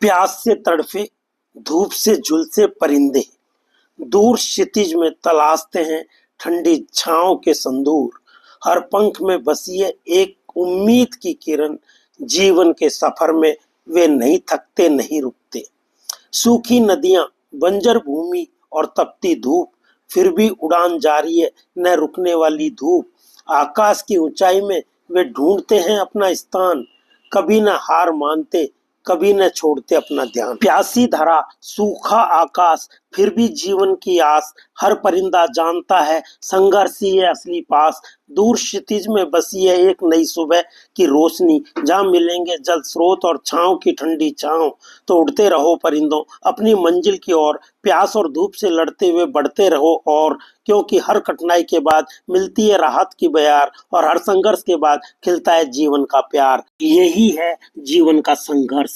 प्यास से तड़फे, धूप से झुलसे परिंदे दूर क्षितिज में तलाशते हैं ठंडी छांव के संदूर। हर पंख में बसी है एक उम्मीद की किरण। जीवन के सफर में वे नहीं थकते, नहीं रुकते। सूखी नदियां, बंजर भूमि और तपती धूप, फिर भी उड़ान जारी है, न रुकने वाली धूप। आकाश की ऊंचाई में वे ढूंढते हैं अपना स्थान, कभी न हार मानते, कभी न छोड़ते अपना ध्यान। प्यासी धरा, सूखा आकाश, फिर भी जीवन की आस। हर परिंदा जानता है संघर्ष ही है असली पास। दूर क्षितिज में बसी है एक नई सुबह की रोशनी, जहाँ मिलेंगे जल स्रोत और छांव की ठंडी छांव। तो उड़ते रहो परिंदों अपनी मंजिल की ओर, प्यास और धूप से लड़ते हुए बढ़ते रहो और, क्योंकि हर कठिनाई के बाद मिलती है राहत की बयार और हर संघर्ष के बाद खिलता है जीवन का प्यार। यही है जीवन का संघर्ष।